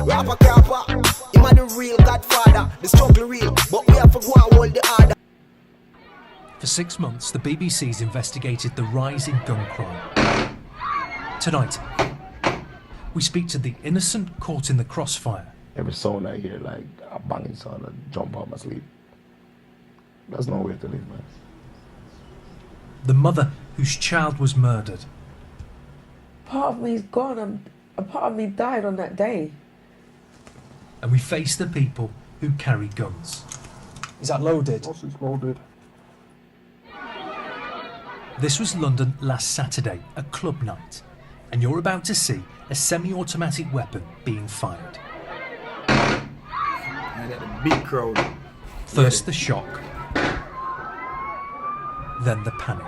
Rapper capper, him a the real godfather. The struggle real, but we have to go and hold the order. For 6 months, the BBC's investigated the rise in gun crime. Tonight, we speak to the innocent caught in the crossfire. Every sound I hear, like a banging sound, I jump out of my sleep. There's no way to live, man. The mother whose child was murdered. Part of me's gone, and a part of me died on that day. And we face the people who carry guns. Is that loaded? Yes, it's loaded. This was London last Saturday, a club night, and you're about to see a semi-automatic weapon being fired. I got a big crowd. First the shock, then the panic.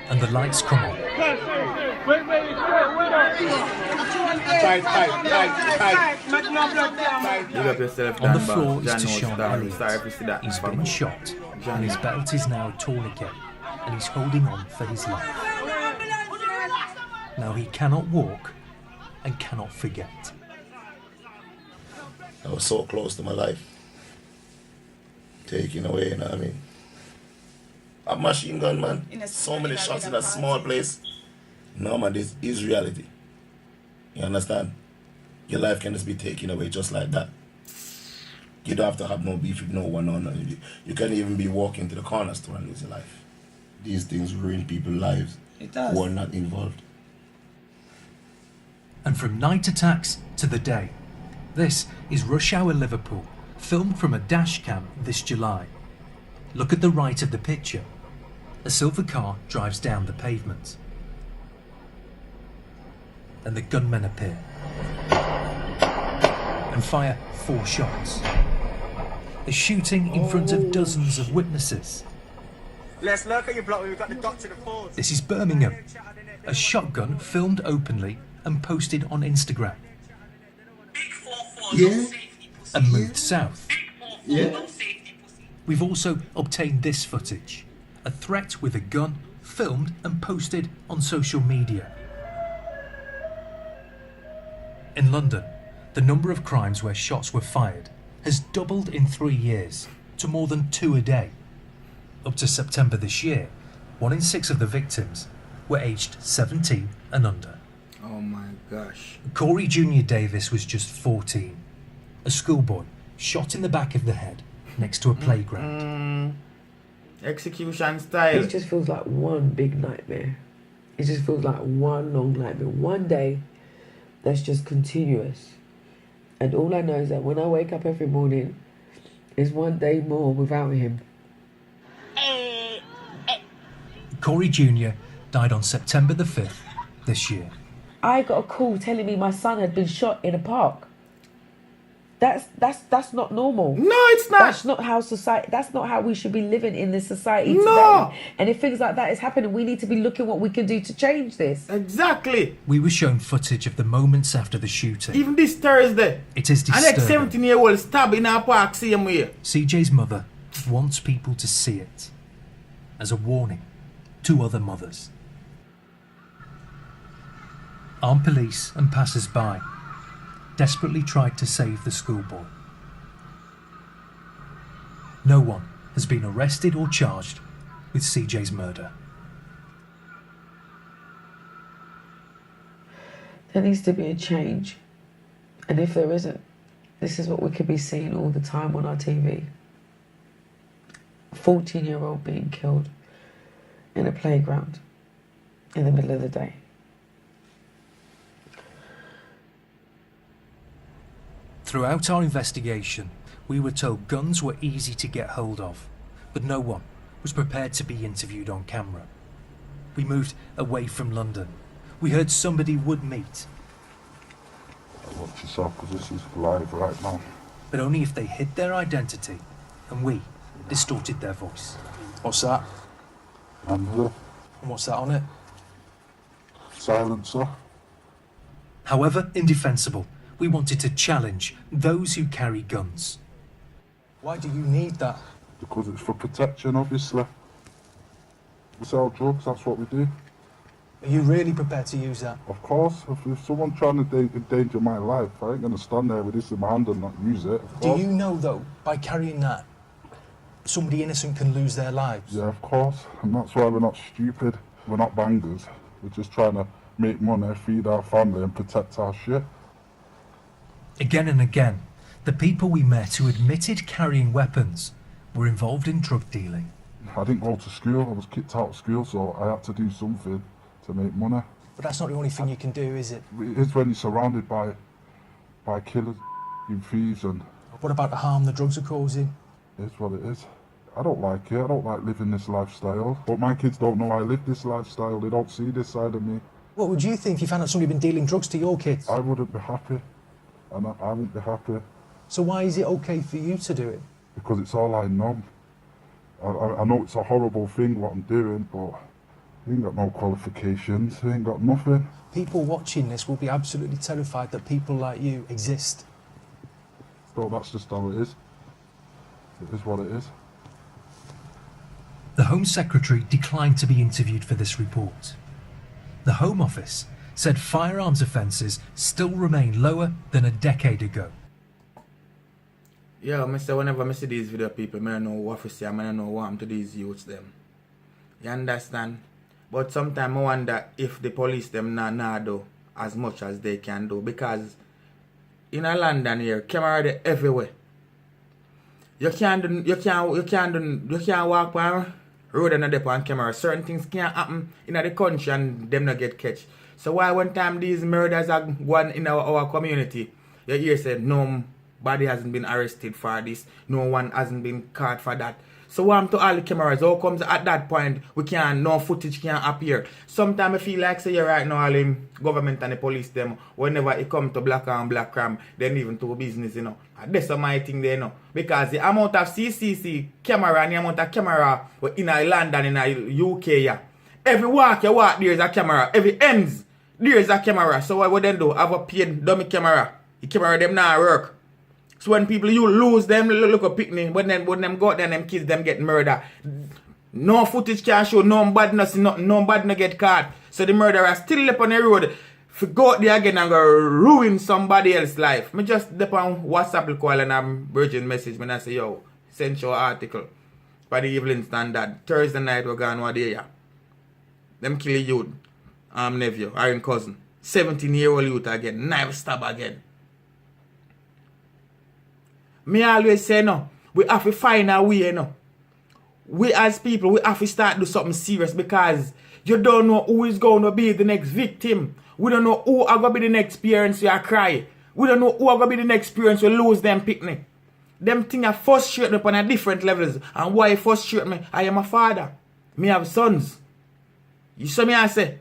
And the lights come on. On the floor is Tashawn Elliott. He's been shot, and his belt is now torn again, and he's holding on for his life. Now he cannot walk and cannot forget. I was so close to my life. Taken away, you know what I mean? A machine gun, man. So many shots in a small place. No, man, this is reality. You understand? Your life can just be taken away just like that. You don't have to have no beef with no one. No. You can even be walking to the corner store and lose your life. These things ruin people's lives who are not involved. And from night attacks to the day, this is Rush Hour Liverpool, filmed from a dash cam this July. Look at the right of the picture. A silver car drives down the pavement. And the gunmen appear. And fire 4 shots. The shooting in front of dozens of witnesses. Let's look at your block, we've got the doctor to pause. This is Birmingham. A shotgun filmed openly and posted on Instagram. Yeah. And moved south. Yeah. We've also obtained this footage. A threat with a gun filmed and posted on social media. In London, the number of crimes where shots were fired has doubled in 3 years to more than 2 a day. Up to September this year, 1 in 6 of the victims were aged 17 and under. Oh my gosh. Corey Jr. Davis was just 14, a schoolboy shot in the back of the head next to a playground. Execution style. It just feels like one big nightmare. It just feels like one long nightmare. One day that's just continuous. And all I know is that when I wake up every morning, is one day more without him. Corey Jr. died on September the 5th this year. I got a call telling me my son had been shot in a park. That's not normal. No, it's not. That's not how society. That's not how we should be living in this society today. No. And if things like that is happening, we need to be looking what we can do to change this. Exactly. We were shown footage of the moments after the shooting. Even this Thursday. It is An disturbing. ex-17-year-old stabbed in a park same way. CJ's mother wants people to see it as a warning to other mothers. Armed police and passers-by desperately tried to save the schoolboy. No one has been arrested or charged with CJ's murder. There needs to be a change. And if there isn't, this is what we could be seeing all the time on our TV. A 14-year-old being killed in a playground in the middle of the day. Throughout our investigation, we were told guns were easy to get hold of, but no one was prepared to be interviewed on camera. We moved away from London. We heard somebody would meet. Watch yourself, because this is live right now. But only if they hid their identity, and we distorted their voice. What's that? And the And what's that on it? silencer. However indefensible, we wanted to challenge those who carry guns. Why do you need that? Because it's for protection, obviously. We sell drugs, that's what we do. Are you really prepared to use that? Of course, if someone's trying to endanger my life, I ain't gonna stand there with this in my hand and not use it. Of Do course. you know, though, by carrying that, somebody innocent can lose their lives? Yeah, of course. And that's why we're not stupid. We're not bangers. We're just trying to make money, feed our family and protect our shit. Again and again, the people we met who admitted carrying weapons were involved in drug dealing. I didn't go to school. I was kicked out of school, so I had to do something to make money. But that's not the only thing you can do, is it? It's when you're surrounded by killers, thieves, and What about the harm the drugs are causing? it's what it is. I don't like it. I don't like living this lifestyle. But my kids don't know I live this lifestyle. They don't see this side of me. What would you think if you found out somebody had been dealing drugs to your kids? I wouldn't be happy. And I wouldn't be happy So why is it okay for you to do it? because it's all I know. I know it's a horrible thing what I'm doing, but I ain't got no qualifications. I ain't got nothing. People watching this will be absolutely terrified that people like you exist. So that's just how it is. It is what it is. The Home Secretary declined to be interviewed for this report. The Home Office said firearms offences still remain lower than a decade ago. Yeah, I say whenever I see these video people, I don't know what to say, I don't know what to these youths them. You understand? But sometimes I wonder if the police them not do as much as they can do, because in a London here, camera there everywhere. You can't walk on road and dep on camera. Certain things can't happen in the country and them not get catch. So why one time these murders are going in our community, you hear say nobody hasn't been arrested for this, no one hasn't been caught for that. So what to all the cameras? How comes at that point no footage can appear? Sometimes I feel like say right now all the government and the police them, whenever it come to black and black crime, then even to business, you know. That's my thing there, you know. Because the amount of CCC camera and the amount of camera in London in the UK, yeah. Every walk you walk there is a camera. Every ends there is a camera. So what would they do? Have a paid dummy camera. The camera them not work. So when people you lose them, look at picnic, when them go out there and them kids them get murdered. No footage can show, no badness, no badness get caught. So the murderer still up on the road. If you go out there again and go ruin somebody else's life. Me just dip on WhatsApp call and I'm virgin message when I say, yo, send your article. By the Evelyn Standard. Thursday night we're going one day, yeah. Them kill a youth. Nephew, Aaron cousin. 17-year-old youth again. Knife stab again. Me always say no, we have to find a way, you know. We as people, we have to start do something serious because you don't know who is going to be the next victim. We don't know who are going to be the next parents who are cry. We don't know who are going to be the next parents who lose them picnic. Them things are frustrate me on a different levels. And why frustrate me? I am a father. Me have sons. You see me I say?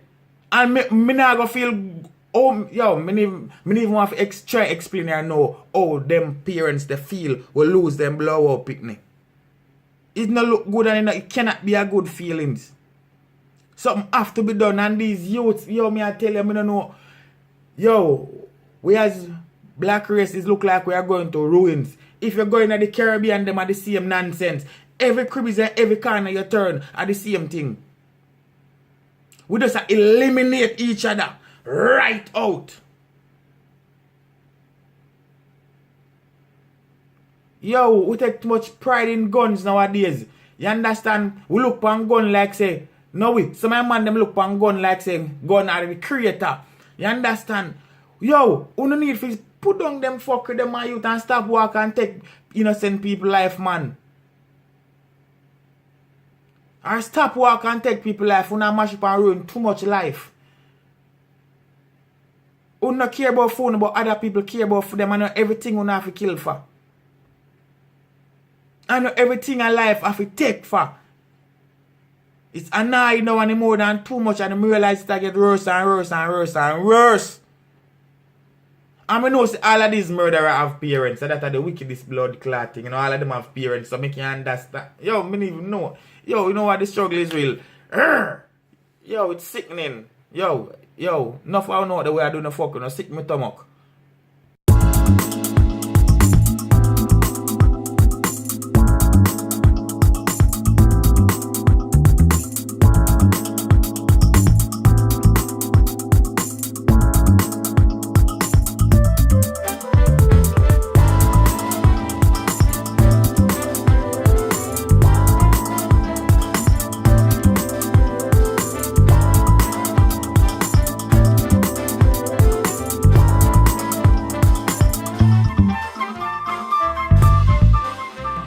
And me not going to feel... Oh, yo, me even want to try explain here now how them parents they feel will lose them blowout picnic. It not look good and it cannot be a good feelings. Something have to be done and these youths, yo, me I tell you, me don't know. Yo, we as black races look like we are going to ruins. If you're going to the Caribbean, them are the same nonsense. Every crib is every corner you turn are the same thing. We just eliminate each other. Right out. Yo, we take too much pride in guns nowadays. You understand? We look on gun like say, no we. Some man them look on gun like saying gun are the creator. You understand? Yo, we no need to put down them fuck with them youth and stop walk and take innocent people life, man. Or stop walk and take people life. We not mash up and ruin too much life. We not care about phone, but other people care about for them. I know everything we have to kill for. I know everything in life I have to take for. It's annoying now and more than too much and I realize it get worse and worse and worse and worse. And I know all of these murderers have parents. So that are the wickedest blood clotting. You know, all of them have parents. So I can understand. Yo, I don't even know. Yo, you know what the struggle is real? Yo, it's sickening. Yo, enough I don't know the way I do the fuck, you know, sick my stomach.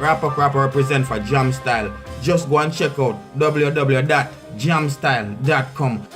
Rapper Crapper represent for Jam Style. Just go and check out www.jamstyle.com.